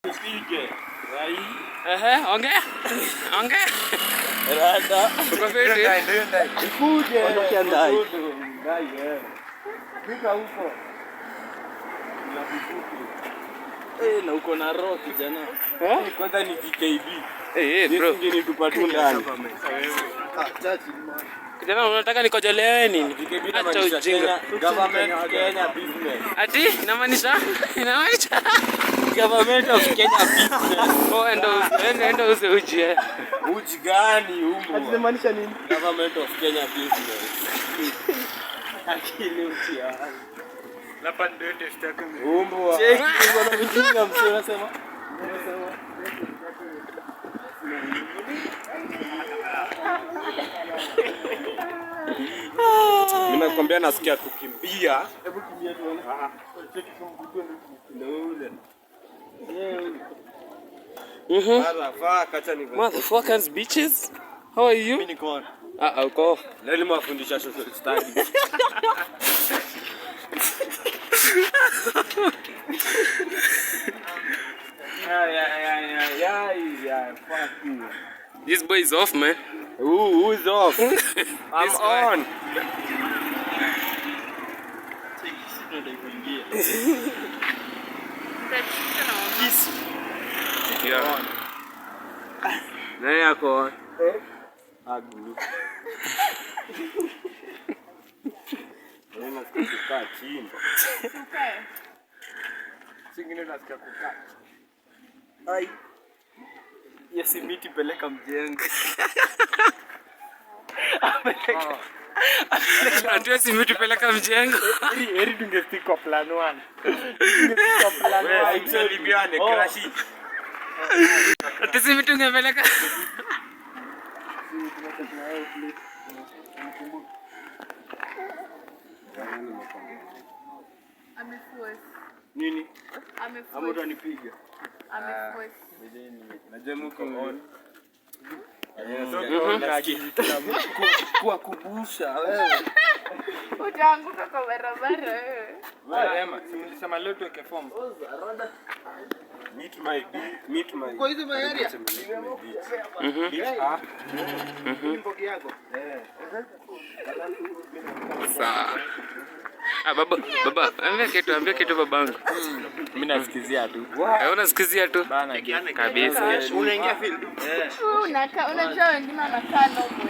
Nipige. Rai. Ongea. Ongea. Rada. Uko fiti? Nikuje. Ondoka ndai. Ndai wewe. Fika huko. Na vifupi. Na uko na roho kijana. Kwanza ni VKB. Bro. Ngine tupatu ndani. Kijana unataka nikojolewe nini? VKB na ujinga. Government Kenya business. Ati inamaanisha? Inamaanisha Government of Kenya business. Endo uze uji. Uji gani umbo? Ati inamaanisha nini? Government of Kenya business. Akili utia. Lapa ndio test yako. Umbo. Cheki bwana mjinga msio unasema. Nimekwambia nasikia kukimbia. Hebu kimbia tuone. Cheki kumgudua ndio ule. Motherfuckers bitches. How are you? Mimi niko. Uko. Leo nimewafundisha social studies. Yeah, fuck you. This boy is off, man. Who's off? I'm on. Yeah. Nani yako on? Agulu. Nasikia chini. Singine nasikia kukaa. Ai. Yesi miti peleka mjengo. Atuwezi mtu peleka mjengo. Heri tungestick kwa plan 1. Tungestick kwa plan 1. Italibiane crash. Atuwezi mtu ngepeleka. Nini? Amoto anipiga. Najua mko on. Kwa kubusha wewe. Utaanguka kwa barabara wewe. Rema, simsema leo tuweke form. Meet my. Kwa hizo area. Mbogi yako. Sawa. Baba, ambia kitu babangu. Mimi nasikizia tu. Unasikizia tu? Bana Kabisa. Unaingia field? Unajua wengine wanakaa nomo.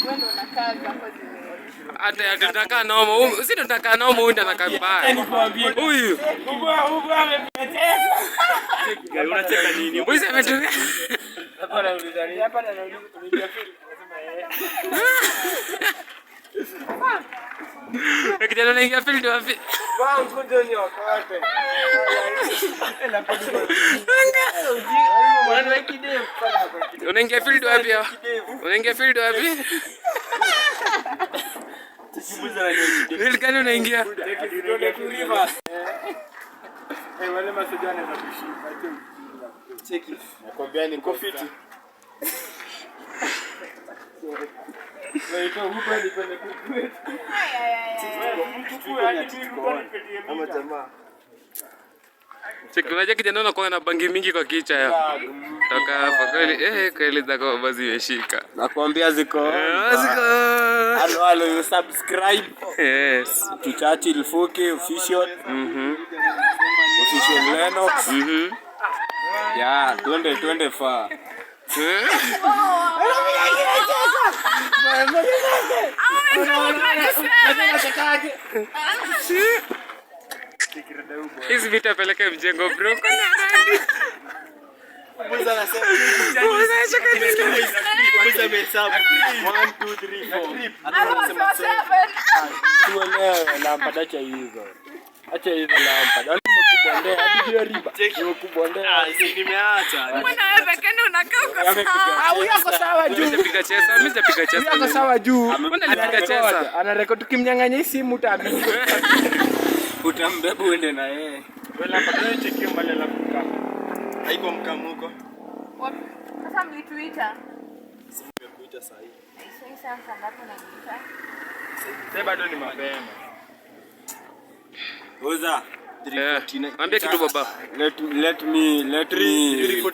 Wewe ndo unakaa hapo zile. Hata tunataka nomo. Sisi tunataka nomo huyu ndo anakaa mbaya. Huyu. Ubu amepeteza. Unacheka nini? Huyu ametulia. Hapa anauliza nini? Hapa anauliza tunaingia field. Kijana anaingia field wapi? Wao ngoja ni wakate. Unaingia field wapi hapa? Unaingia field wapi? Field gani unaingia? Wale masojana za kushika. Cheki. Nakwambia niko fiti. Wewe huko ni kwenye kukwetu. Ama jamaa. Cheki unajua kijana unakuwa na bangi mingi kwa kichwa ya. Toka hapa kweli kweli zako basi imeshika. Nakwambia ziko. Ziko. Halo you subscribe. Yes. To Churchill Fuke official. Official Lennox. Yeah, twende far. Hizi vita peleka mjengo bro. Mwanza anasema Mwanza amehesabu 1 2 3 4. Tuelewe lampa dacha hizo. Acha hizo lampa. Ndio nimekubondea hadi hiyo riba. Nimekubondea. Nimeacha. Mbona wewe pekee unakaa uko sawa? Au yako sawa juu. Mimi sijapiga chesa, mimi sijapiga chesa. Yako sawa juu. Mbona alipiga chesa? Ana record tukimnyang'anya hii simu utambeba uende na yeye. Wewe lampa ndio chekio mbele la kukaa. Haiko mkamuko. Wapi? Sasa mlituita. Nimekuita saa hii. Sasa ngapi unaniita? Sasa bado ni mapema. Oza. Ambia kitu baba. Let me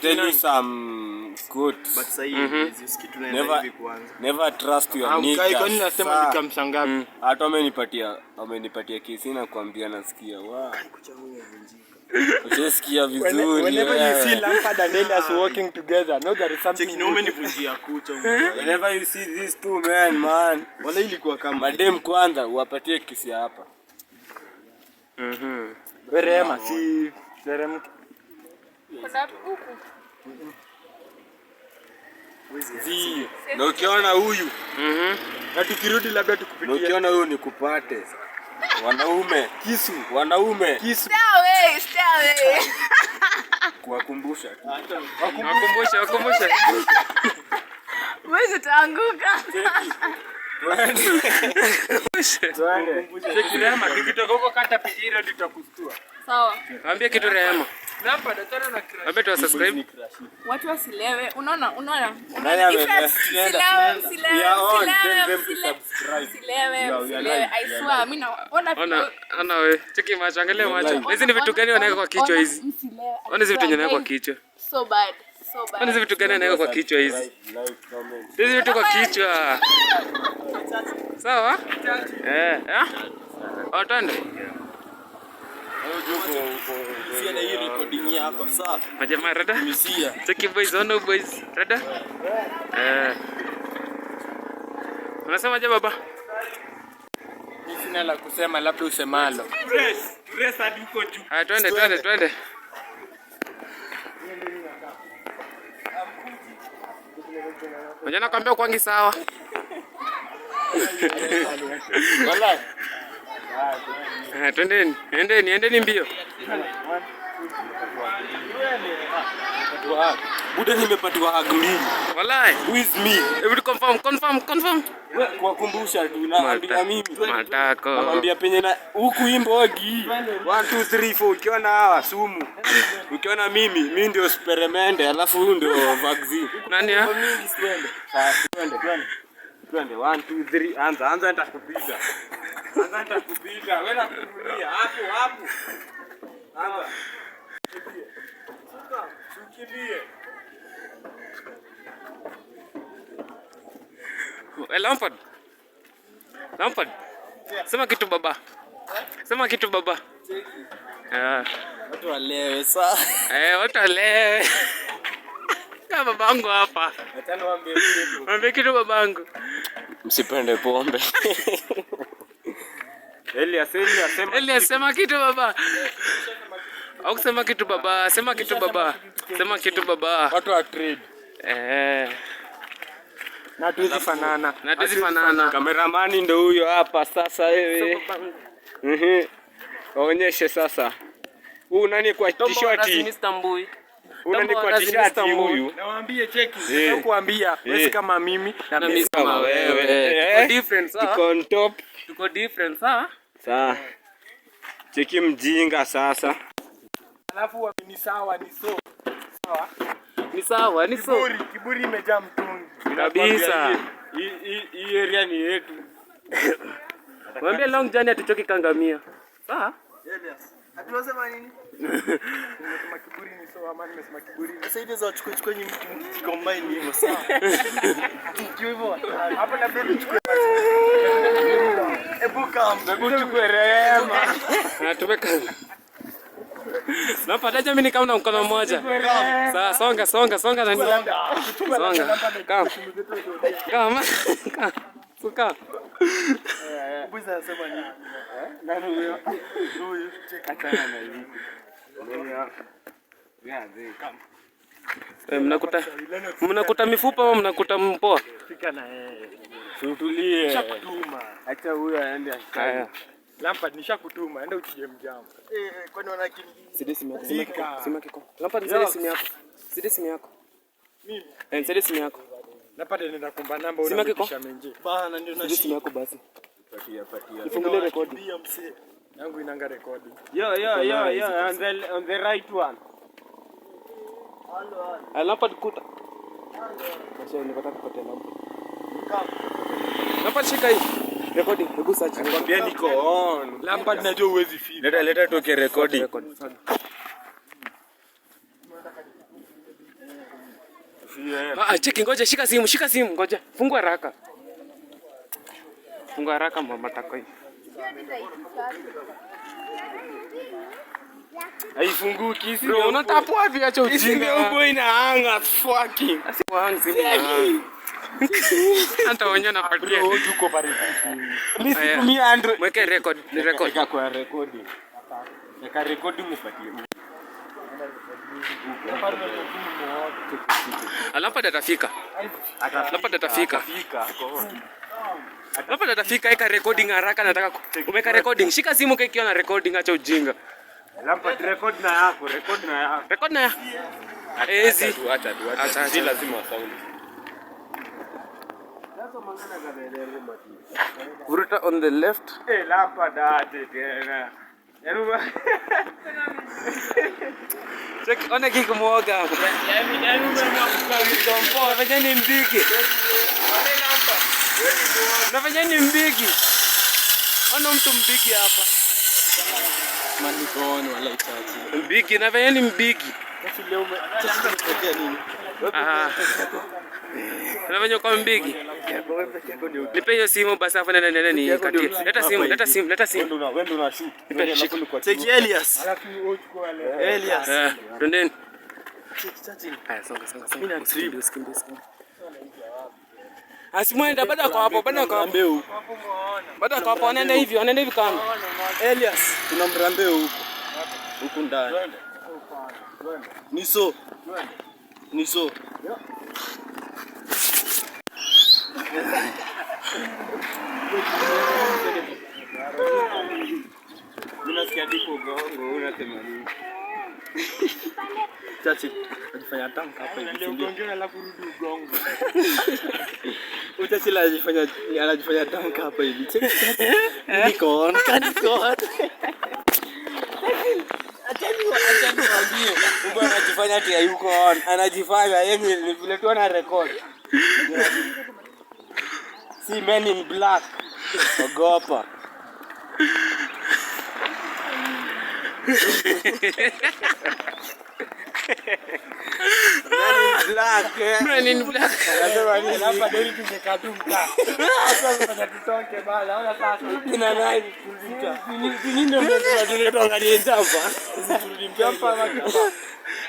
tell you some quotes. But sasa usikii tunaenda hivi kwanza. Never trust your nigga. Kwani nasema nikamshangapi? Hata amenipatia kesi na kuambia nasikia. Wow. Unasikia vizuri. Whenever you see Lampard and Elias working together, know there is something. Cheki umenivunjia kucha. Whenever you see these two men, man. Wala ilikuwa kama madem kwanza uwapatie kesi hapa. Rehema si teremka. Kuna huku. Zi. Na ukiona huyu. Na tukirudi labda tukupitie. Na ukiona huyu nikupate. Wanaume. Kisu. Stay away. Kuwakumbusha. Wakumbusha. Wewe utaanguka. Twende. Cheki Rehema, tukitoka huko kata pijira tutakustua. Sawa. Ambia kitu Rehema. Lampard achana na crash. Ambia tu subscribe. Watu wasilewe. Unaona? Nani amelewa? Usilewe. I swear, mimi naona Ona wewe. Cheki macho, angalia macho. Hizi ni vitu gani wanaweka kwa kichwa hizi? Ona hizi vitu wanaweka kwa kichwa. So bad. Ona hizi vitu gani wanaweka kwa kichwa hizi? Hizi vitu kwa kichwa. Sawa? Twende. Usiende hii recording yako sawa. Majamaa rada. Cheki boys, ono boys. Rada. Unasema je baba? Mimi sina la kusema, labda usemalo. Press hadi uko juu. Haya twende. Majana kwambia kwangi sawa. Wallahi. Endeni mbio. Buda nimepatiwa hagulini. Wallahi. Who is me? Hebu confirm. Kuwakumbusha tu naambia mimi. Matako. Naambia penye na huku imbogi. 1 2 3 4 ukiona hawa sumu. Ukiona mimi ndio experiment alafu huyu ndio vaccine. Nani ya? Twende 1 2 3 anza nitakupiga. Wewe nakurudia hapo. Anza. Sukimbie. Lampard. Sema kitu baba. Watu walewe sawa. Watu walewe. Kama babangu hapa. Achana waambie kitu. Mwambie kitu babangu. Msipende pombe. Elias sema kitu baba. Au sema kitu baba. Sema kitu baba. Watu wa trade. Na tuwezi fanana. Kameramani ndo huyo hapa sasa wewe. Waonyeshe sasa. Huyu nani kwa t-shirt? Unani kwa t-shirt huyu? Nawaambie cheki. Nakuambia wewe kama mimi na mimi kama wewe. Tuko different sawa? Tuko on top. Tuko different sawa? Sawa. Cheki mjinga sasa. Alafu ni sawa ni so. Sawa? Ni sawa. Kiburi imejaa mtungi. Kabisa. Hii area ni yetu. Mwambie long journey atuchoki kangamia. Sawa? Elias. Atunasema nini? Nimesema kiburi ni so ama nimesema kiburi. Sasa hivi za chukue nyingi combine hivyo sawa. Tukio hivyo. Hapo na baby chukue basi. Hebu chukue Rehema. Na tumeka. Napataje mimi kama na mkono mmoja. Sawa, songa nani? Songa. Kama. Suka. Buza anasema nini? Nani huyo? Huyu cheki. Achana na hivi. Mnakuta mifupa au mnakuta mpoa? Fika na yeye. Tutulie. Nishakutuma. Acha huyo aende akae. Lampard nishakutuma, enda uchije mjambo. Kwani wanakimbia? Sidi simu yako. Lampard sidi simu yako. Mimi. Sidi simu yako. Napata nenda kumba namba unapisha mengi. Bana ndio Sidi simu yako basi. Patia. Ifungulie rekodi. Yangu inanga rekodi. Yo, on the right one. Lampard kuta. Sasa nikataka kupatia Lampard. Lampard shika hii. Recording. Hebu search. Nakwambia niko on. Lampard Najua huwezi feel. Leta toke recording. Record. Cheki, ngoja, shika simu, ngoja. Fungua haraka mama tako hii. Haifunguki hizi. Bro, unatapu wapi acha ujinga? Huko inaanga fucking. Wang simu. Hata wenyewe napatia. Bro, tuko pale. Nisitumia Android. Mweke record, ni record. Eka kwa recording. Eka recording upatie. Lampard atafika. Lampard atafika, eka recording haraka, nataka umeka recording. Shika simu keki na recording, acha ujinga. Lampard record na yako. Record na ya. Ezi. Acha. Si lazima sound. Vuruta on the left. Lampard ate tena. Check, ona kiko mwoga hapa. Yaani umemwakuka Nafanya ni mbigi. Nafanya ni mbigi. Ona mtu mbigi hapa. Manikoni wala itaji. Mbigi, nafanya ni mbigi. Sasa leo umetokea nini? Nafanya kwa mbigi. Nipe hiyo simu basi afa nenda ni kati. Leta simu. Wewe ndo unashoot. Take Elias. Elias. Twendeni. Haya, songa. Mimi na trip. Asimwenda baada kwa hapo, Mbeu. Baada kwa hapo anaenda hivi kama. Elias, tuna mrambeo huko ndani. Niso. Unasikia dipo gongo unasema nini? Chachi, unafanya tanka hapa hivi. Ndio gongo alafu rudi ugongo. Chachi anajifanya tanka hapa hivi. Niko on. Achani waambie. Mungu anajifanya ati hayuko on. Anajifanya yeye vile tu ana record. Si Men in Black. Ogopa. Men in Black. Anasema nini? Hapa ndio tumekatumka. Sasa tunataka tutoke bala. Ona sasa. Kina nani? Nini ndio tuangalie hapa?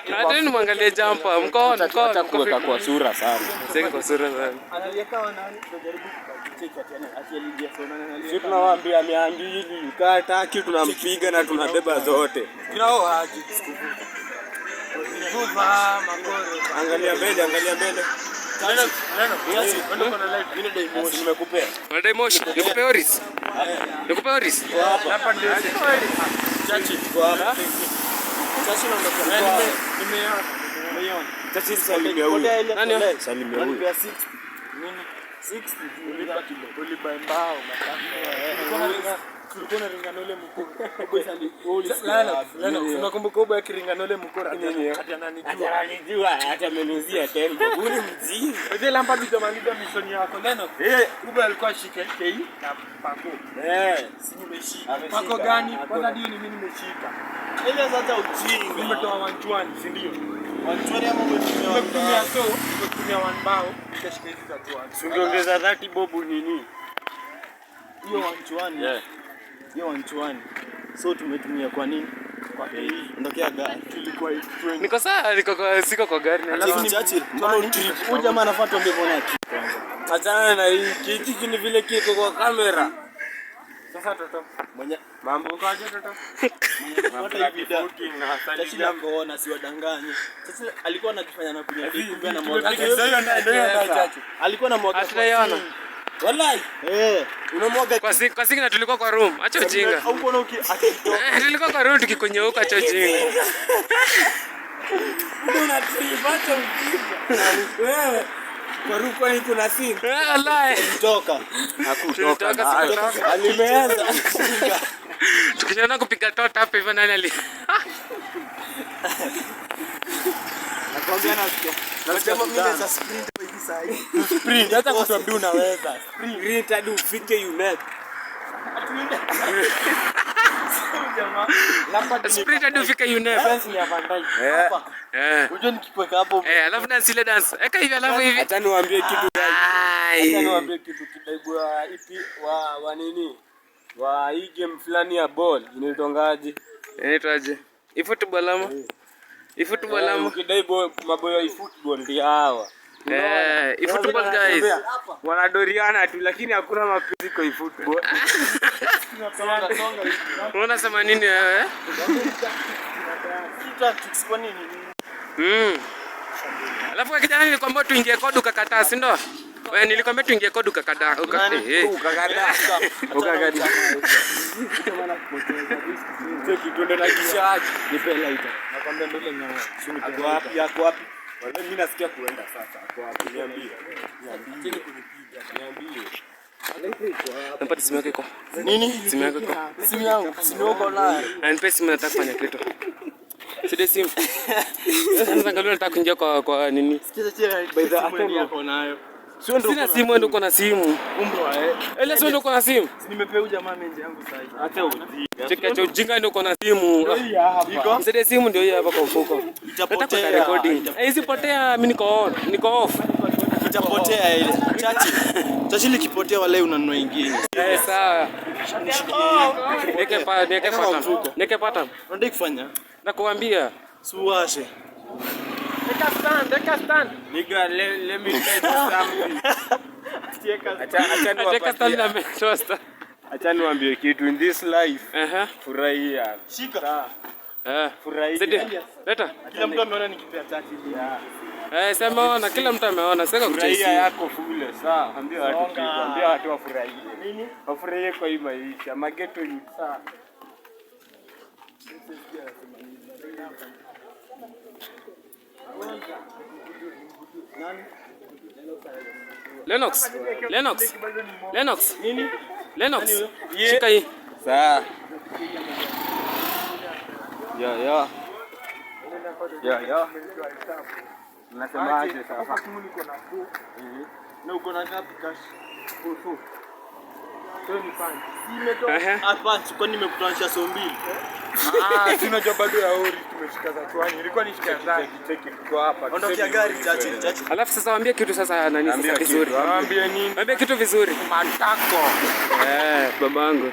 Nataka muangalie jumper. Mkono. Atakuweka kwa sura sana. Sasa kwa sura sana. Analieka wanani tunajaribu kucheki tena atialidia sana. Sisi tunawaambia 200 Kataki tunampiga na tunabeba zote. Tunao haji. Kuva magoro. Angalia mbele. Neno. Yes, kwenda kwa live. Mimi ndio emotion nimekupea. Ndio emotion. Nikupe Oris. Hapa ndio. Chachi kwa hapa. Chachi naondoka. Nimeona. Chachi salimia huyo. Nani? Salimia huyo. 60. Nini? 60 ulipa kidogo. Ulipa mbao matatu. Tulikuwa na ringano ile mkora. Lana, unakumbuka uba kiringano ile mkora hata ananijua hata amenuzia tembo. Ule mjinga. Wewe Lampard utamaliza mission yako Leno. Uba alikuwa shika KI na pako. Si nimeshika. Pako gani? Kwanza ndio mimi nimeshika. Ile sasa ujinga. Umetoa 120, si ndio? 120 ama umetumia so, umetumia 1 bao, ukashika hizi za 2. Ungeongeza 30 bobu nini? Hiyo 120. Hiyo 120. So tumetumia kwa nini? Kwa hii. Ondokea gari. Tulikuwa 20. Niko sawa, siko kwa gari na. Alafu Churchill, kama utrip. Huyu jamaa anafuata mbele mbona kwanza. Achana na hii kitu ni vile kiko kwa kamera. Sasa toto. Mwenye Mambo kaje toto? hata hivi da. Churchill akaona si wadanganye. Churchill alikuwa anajifanya na kunya kumbe na mwaga. Alikuwa na mwaga. Ataiona. Wallahi. Unamwaga Kwa siku na tulikuwa kwa room. Acha ujinga. au uko na Tulikuwa kwa room tukikunyeuka, acha ujinga. una trip acha ujinga. Wewe kwa ruko hii kuna simu. Wallahi. Kutoka. Tulitoka. Alimeanza. Tukishaona kupiga tota hapa hivyo nani ali. Nakwambia nasikia. Nasema mimi naweza sprint hivi sasa. Sprint hata kutuambia unaweza. Sprint hadi ufike UNET. Sprint hadi ufike UNEF. Fence ni ya Van Dijk. Hapa. Unajua nikikweka hapo. Alafu dance ile dance. Eka hivi alafu hivi. Acha niwaambie kitu gani. Ai. Acha niwaambie kitu kidogo ipi wa nini? Wa hii game fulani ya ball inaitwangaje? Inaitwaje? Football ama? Football ama? Ukidai maboyo ya football ndio hawa. Football guys. Wanadoriana tu lakini hakuna mapenzi kwa football. Unasema nini wewe? Tactics kwa nini? Alafu kijana nilikwambia tuingie kodi ukakataa, si ndio? Wewe nilikwambia tuingie kodi ukakataa. Ukakataa. Cheki tuende na kishaji. Nipe lighter. Nakwambia mbele nyama. Ako wapi? Yako wapi? Wale mimi nasikia kuenda sasa. Ako wapi? Niambie. Napata simu yako iko. Nini? Simu yako iko. Simu yangu. Simu yako nayo. Nipe simu, nataka kufanya kitu. Side simu. Sasa angalia nataka kuingia kwa nini? Sikiza chela by the way yako nayo. Sina simu, ndio uko na simu. Ile sio ndio uko na simu. Nimepea jamaa menje yangu sasa. Acha ujinga. Cheka cha ujinga ndio uko na simu. Iko? Side simu ndio hii hapa kwa mfuko. Itapotea recording. Isipotea mimi niko off. Itapotea ile. Chachi likipotea wale unanunua ingine. Sawa. Neke pata. Unataka kufanya? Nakuambia. Suwashe. Take a stand. Nigga, let me tell you something. Acha niwaambie kitu in this life. Furahia. Shika. Furahia. Leta. Kila mtu ameona nikipea chati hivi. Sema na kila mtu ameona. Sasa furahia yako fule. Sawa, ambia watu wafurahie. Nini? Wafurahie kwa hii maisha. Mageto you sawa. Lennox. Nini? Lennox. Shika hii. Sawa. Ya. Unasemaje sasa? Na uko na ngapi cash? Full. Hapa kwa nimekutanisha so mbili. Sina job bado ya ori tumeshika za chwani. Ilikuwa nishika ndani cheki tuko hapa. Ondokea gari chachi. Alafu sasa waambie kitu sasa nani sasa kizuri. Waambie nini? Waambie kitu vizuri. Matako. Babangu.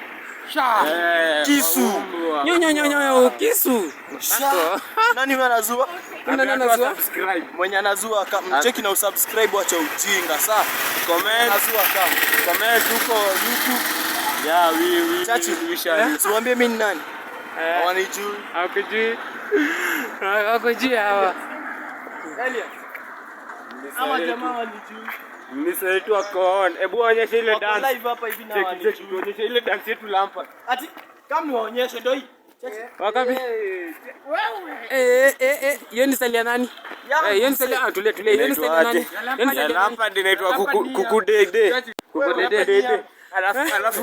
Kisu. Nyo kisu. Nani anazua? Nani anazua? Subscribe. Mwenye anazua mcheki na usubscribe, acha ujinga. Sawa. Comment. Anazua Comment huko YouTube. We chachi. Siwaambie mimi ni nani? Hawanijui. Hakujui hawa. Elia. Ama jamaa walijui. Mnisaidie on. Hebu onyesha ile dance. Live hapa hivi na walijui. Onyesha ile dance yetu lampa. Ati kama niwaonyeshe ndio hii. Wakapi? Hiyo ni style ya nani? Hiyo ni style tulia. Hiyo ni style ya nani? Lampa inaitwa kukudede. Kukudede. Alafu.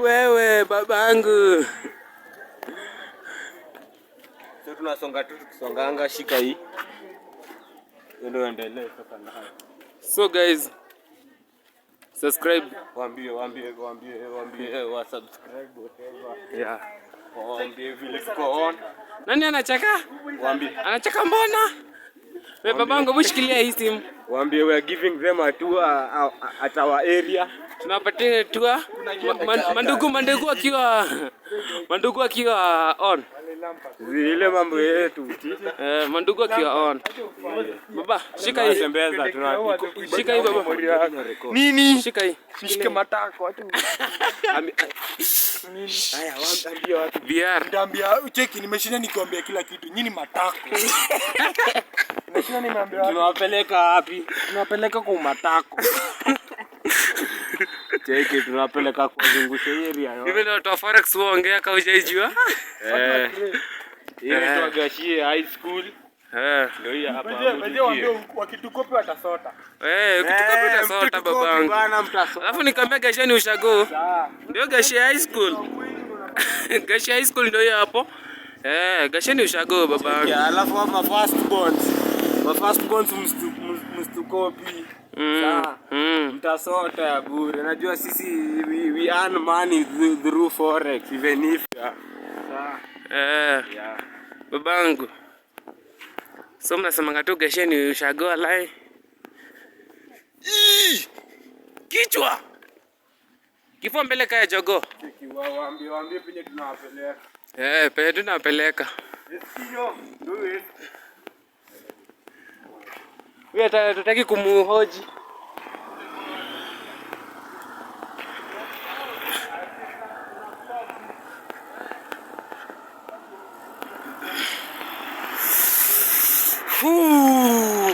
Wewe babangu. Sasa tunasonga tu tukisonganga, shika hii. Ndio endelee sasa na haya. So guys, subscribe. Waambie wa subscribe whatever. Yeah. Waambie vile tuko on. Nani anacheka? Waambie. Anacheka mbona? Wewe babangu bushikilia hii simu. Waambie we are giving them a tour at our area. Tunapatia tour. Mandugu akiwa on. Zile mambo yetu. Mandugu akiwa on. Baba, shika hii. Tembeza Shika hii baba. Nini? Shika hii. Shike matako tu. Haya, waambie watu. VR. Nitaambia cheki, nimeshinda nikiambia kila kitu. Nyinyi matako. Nimeshinda nimeambia watu. Tunawapeleka wapi? Tunawapeleka kwa matako. Cheki tunawapeleka kwa zungusha area yo. Hivi ndio tu forex waongea kama hujaijua. Ile ndio Gashie High School. Ndio hii hapa. Baadhi waambie wakitukope watasota. Ukitukope utasota babangu. Alafu nikamwambia Gashie ni ushago. Ndio Gashie High School. Gashie High School ndio hapo. Gashie ni ushago babangu. Alafu ma first bonds mstukopi. Mtasota ya bure. Najua sisi we earn money through forex even if babangu. So mnasemanga tu gesheni ushago lai. Kichwa. Kifua mbele kaya jogo. Waambie penye tunawapeleka. Penye tunawapeleka. Wewe tutaki kumuhoji.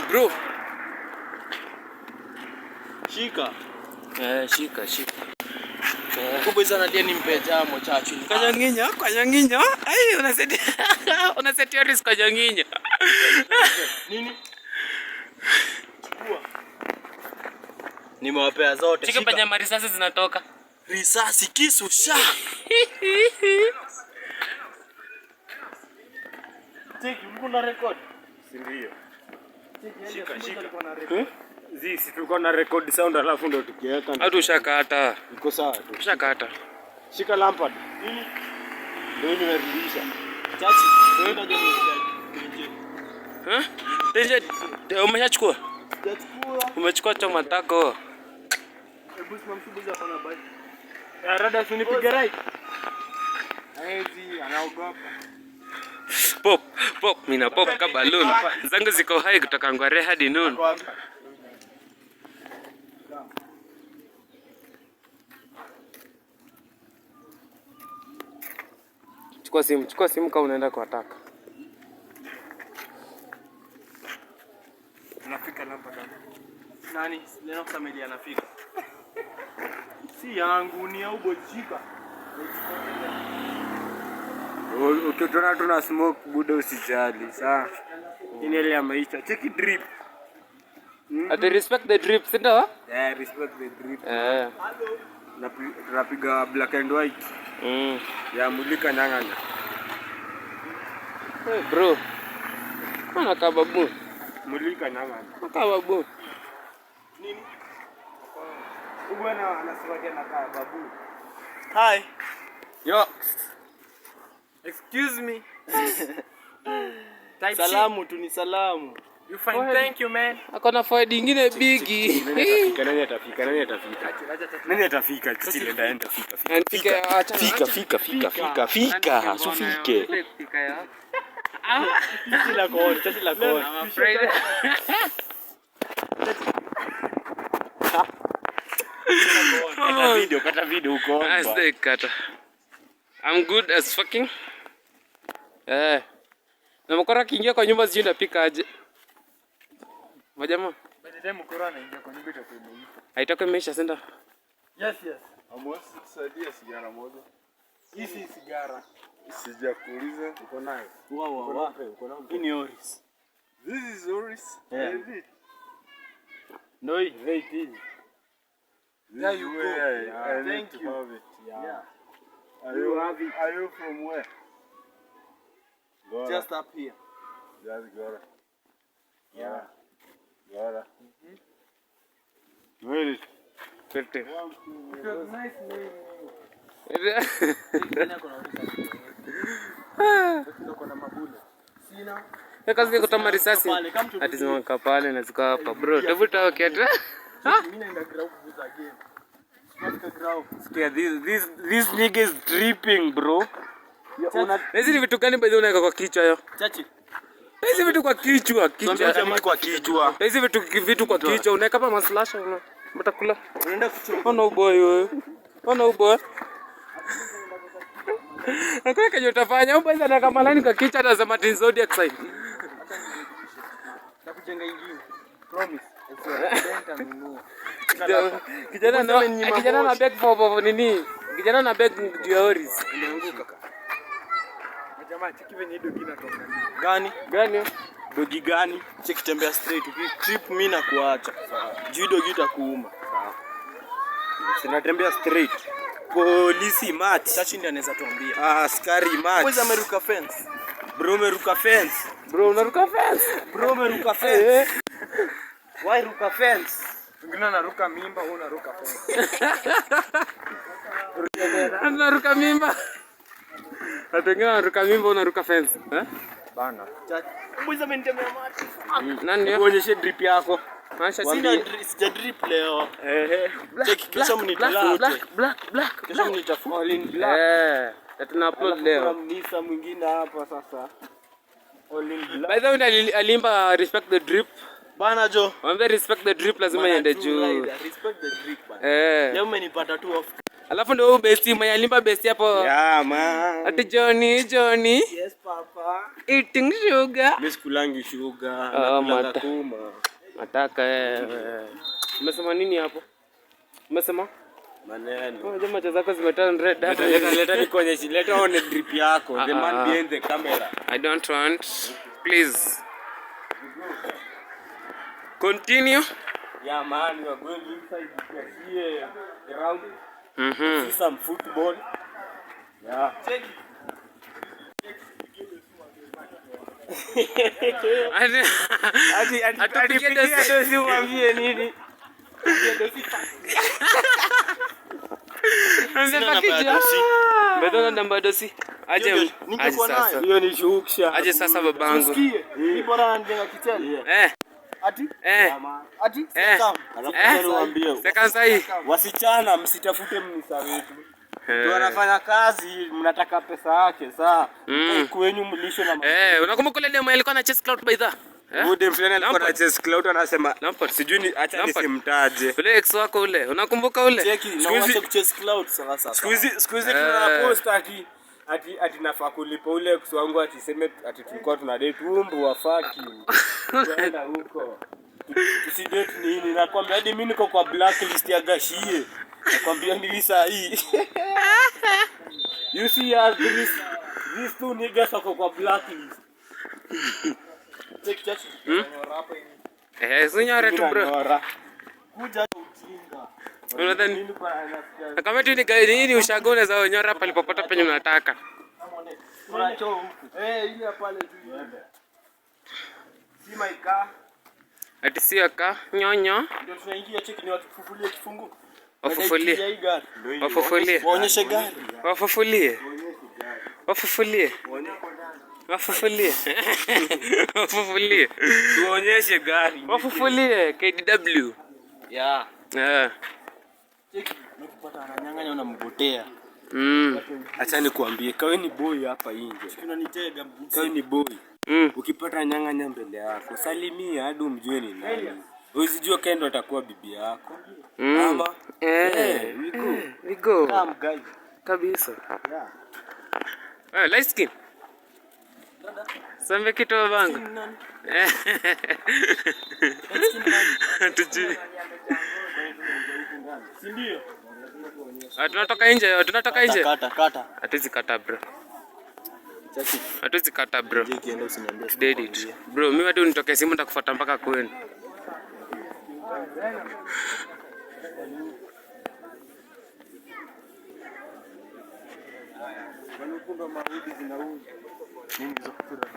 Bro. Shika. Shika. Kubwa sana dia nimpe jamo chachu. Kanyanginyo. Ai unasetia risk kanyanginyo. Nini? Chukua. Nimewapea zote. Chika penye marisasi zinatoka. Risasi kisu sha. Cheki, mko na record? Si ndio? Shika. Sisi tulikuwa na record sound alafu ndo tukiweka. Au tushakata. Iko sawa tu. Tushakata. Shika lampad. Nini? Ndio nimerudisha. Chachi, Tenje, umeshachukua? Sijachukua. Umechukua choma tako. Hebu simamshubuza hapa na bike. Rada usinipiga right. Haezi anaogopa. Pop, mina pop ka balloon. Zangu ziko high kutoka Ngware hadi noon. Chukua simu kama unaenda kwa taka. Unafika namba gani? Nani? Leno familia anafika. Si yangu ni au bojika. Ukiona tuna smoke buda usijali. Sawa. Ini ile ya maisha. Cheki drip. Ati respect the drip, si ndio? Respect the drip. Tunapiga black and white. Ya mulika nyang'anya. Hey bro. Mana kababu? Mulika nyang'anya. Kababu. Nini? Bwana anasema tena kababu. Hi. Yo. Excuse me. Salamu tu ni salamu. You fine, thank you man. Akona foid ingine bigi. Nani atafika? Sisi nenda fika. Fika. Sufike. Tati la kona. I'm afraid. Kata video uko. Kata. I'm good as fucking. Na mkora kiingia kwa nyumba sijui ndapika aje. Majamaa. Baadaye mkora anaingia kwa nyumba itakuwa imeisha. Haitakuwa imeisha senda. Yes. Amwasi tusaidia sigara moja. Hii si sigara. Sijakuuliza uko nayo. Wow. Hii ni Oris. This is Oris. Yeah. No, it is. There you go. Thank you. Yeah. Are you from where? Gora. Just up here. Just Gora. Yeah. Gora. Where is 50. It was nice knowing you. Kazi kutama risasi. Ati zimeka pale na ziko hapa bro. Tafuta ukiata. Mimi naenda ground kuuza game. This nigga is dripping, bro. Hizi ni vitu gani bado unaweka kwa kichwa yo? Chachi. Hizi vitu kwa kichwa. Kwa kichwa. Hizi vitu kwa kichwa unaweka kama maslasha una. Mtakula. Unaenda kuchoma. Ona uboy wewe. Ona uboy. Nakuna kenye utafanya uboy sana kama nani kwa kichwa na za Martin Zodiac sign. Nakujenga ingine. Promise. Kijana na beg for nini? Kijana na beg Dioris. Imeanguka. Jamaa cheki venye dogi inatoka. Gani? Dogi gani? Cheki tembea straight. Trip mimi na kuacha. Sawa. Juu dogi itakuuma. Sawa. Sinatembea straight. Polisi match. Chachi ndiye anaweza tuambia. Askari match. Wewe umeruka fence. Bro umeruka fence. Bro unaruka fence. Bro umeruka fence. Why ruka fence? Wengine wanaruka mimba, wewe unaruka fence. Unaruka mimba. Watu wengine wanaruka mimba, unaruka fence. Bana. Mwiza amenitemea mate. Nani hiyo? Uonyeshe drip yako. Maisha Sija drip leo. Check kesho mnitala. Black. Kesho mnitafuta all in black. Tuna upload leo. Mnisa mwingine hapa sasa. All in black. By the way, alimba respect the drip. Bana jo. Wambe respect the drip lazima iende juu. Respect the drip bana. Leo umenipata tu off. Alafu ndio bestie mwenye alimba bestie hapo. Yeah man. Ati Johnny. Yes papa. Eating sugar. Mimi sikulangi sugar. Nakula kuma. Nataka umesema nini hapo? Umesema? Maneno. Jamaa zako zimeturn red. Leta nikuonyeshe. Leta one drip yako. The man behind the camera. I don't want. Please. Continue. Yeah man, we are going inside to see around. See some football. Yeah. Atupigie dosi mwambie nini? Mbona namba dosi? Aje sasa. Hiyo ni shuksha. Aje sasa babangu. Ni bora anajenga kitali. Ati? Ati? Seka sahi. Wasichana msitafute mnisa wetu. Wanafanya kazi, mnataka pesa yake saa. Kwenyu mlisho na unakumbuka ile demo alikuwa na chess cloud by the Bude mfulani alikuwa na chess cloud anasema Lampard sijui ni acha nisimtaje. Ule ex wako ule. Unakumbuka ule? Cheki na wacha chess cloud sasa. Siku hizi tuna post ati nafaa kulipa ule ex wangu atiseme ati tulikuwa tuna date umbu wafaki. Kwenda huko. Tusidate nini? Nakwambia hadi mimi niko kwa blacklist ya Gashie. Nakwambia ndili saa hii. You see as these two niggas wako kwa blacklist. Take chachi. Sunyara tu bro. Kuja ujinga. Unadhani kama tu ni gari nini ushagone za nyora palipopata penye unataka. Ile pale tu. Si my car. Ati sio ka nyonyo. Ndio tunaingia cheki ni watu kufufulia kifungu. Wafufulie. Wafufulie. Waonyeshe gari. Wafufulie. Wafufulie. Wafufulie. Wafufulie. Tuonyeshe gari. Wafufulie KDW. Yeah. Cheki nakupata ananyang'anya unamgotea. Acha nikwambie kawe ni boy hapa nje. Unanitega kawe ni boy. Ukipata nyang'anya mbele yako salimia hadi umjue ni nani. Usijue kendo atakuwa bibi yako. Mama. We go. Come guys. Kabisa. Light skin. Sambe kitu bangu. Tuji. Si ndio? Tunatoka nje, tunatoka nje. Kata. Hatuwezi kata bro. Chaki. Hatuwezi kata bro. Je, kienda usiniambie. Did it. Bro, mimi hadi unitoke simu nitakufuata mpaka kwenu. Wanakumba maudi zinauzwa. Mimi hizo kutura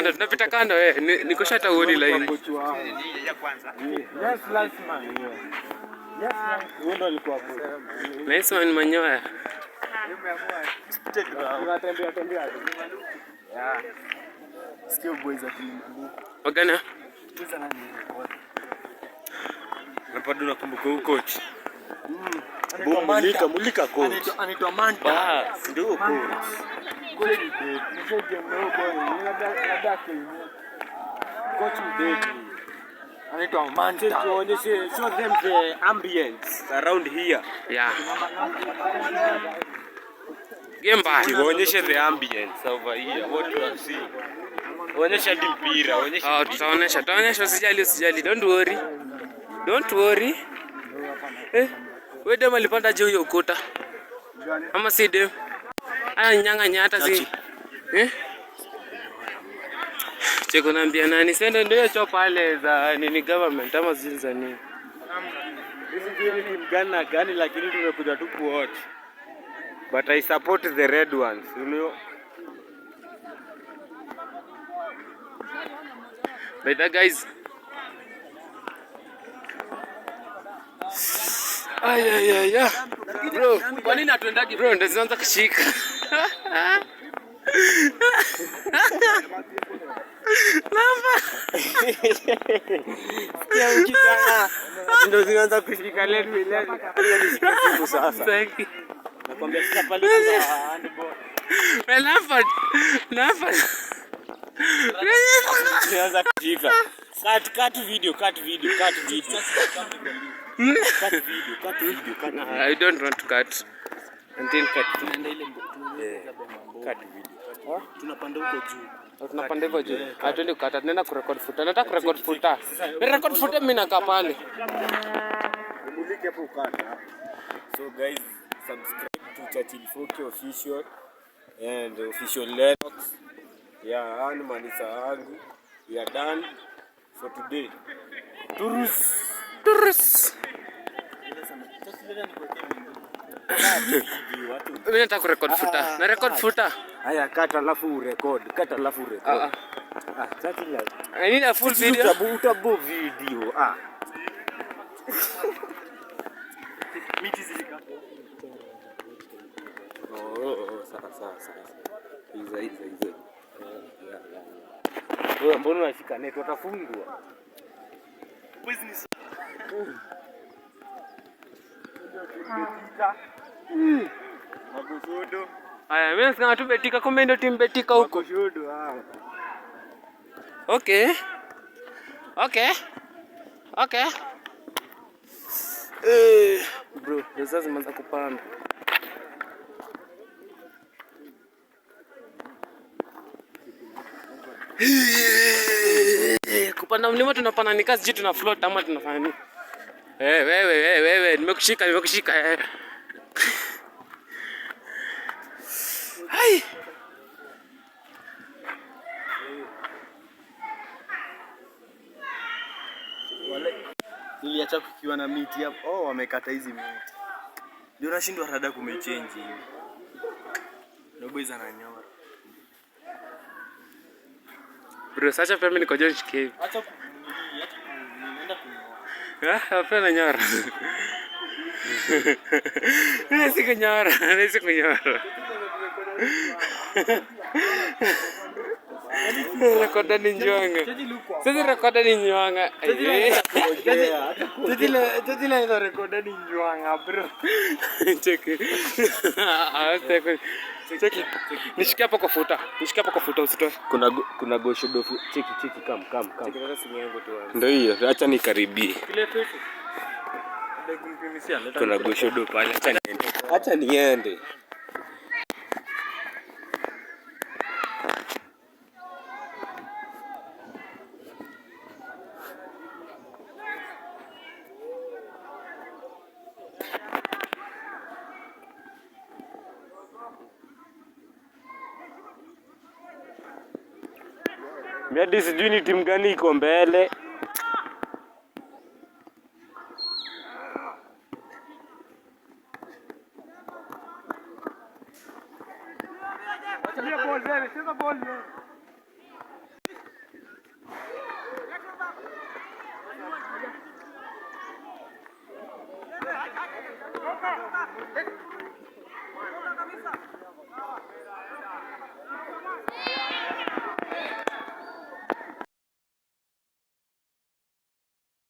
na tunapita kando niko shata uoni line. Yes, last man. Yes, wewe alikuwa hapo. Nice one manyoya. Tunatembea. Yeah. Sikio boys ati. Wagana. Tuza nani? Napado nakumbuka huko coach. Mulika coach. Anaitwa Manta. Ndio coach. Kweli babe. Nisije mdogo boy. Labda coach mdedi. Anaitwa Manta. Tuonyeshe show them the ambience around here. Yeah. Game back. Tuonyeshe the ambience over here. What you are seeing. Onyesha mpira, onyesha. Tutaonyesha usijali. Don't worry. Wewe dem alipanda juu ya ukuta. Ama si dem? Ananyang'anya hata si. Cheko naambia nani? Sende ndio cho pale za nini government ama zile za nini? Hizi ndio ni mgani lakini tumekuja tu kuwatch. But I support the red ones, you know. By the guys. Ay. Bro, kwa nini hatuendagi? Bro, ndio zinaanza kushika. Lamba. Sikia ukijana. Ndio zinaanza kushika leo sasa. Thank you. Nakwambia sasa pale kwa handball. Lamba. Zinaanza kushika. Cut video. I don't want to cut. Until cut. Tunaenda ile cut video. Tunapanda huko juu. Tunapanda hivyo juu. Hatuendi kukata, tunaenda kurecord futa. Nataka kurecord futa. Record futa mimi nakaa pale. Umulike hapo ukata. So guys, subscribe to Churchill 4K official and official Lennox. Yeah, animalisa wangu. We are done for today. Turus. Mimi nataka kurecord futa. Na record futa. Haya, kata alafu record. Churchill. I need a full video. Utabu video. Miti zilika. Sasa. Hizo. Wewe mbona unashika net watafungwa? Business. Magoshodo. Haya, mimi nasema tu betika, kumbe ndio timu betika huko. Magoshodo Okay. Bro, sasa zimeanza kupanda. Kupanda mlima tunapanda ni kazi, tuna float ama tunafanya nini? Wewe, nimekushika. Hai. Niliacha kukiwa na miti hapo. Wamekata hizi miti. Ndio nashindwa rada kumechange hivi. Noboys ananyora. Bro, sasa pia mimi niko John Cave. Acha nienda kunyoa. Hapana nyara. Nisi kunyara. Rekoda ni njonga. Sisi rekoda ni njonga. Tadila ndo rekoda ni njuanga bro. Cheki. Cheki. Nishike hapo kwa futa usitoe. Kuna goshodo cheki kam. Cheki na simu yangu tu. Ndio hiyo, acha nikaribie. Kuna goshodo pale, acha niende. Mimi sijui ni timu gani iko mbele. Cheza ball.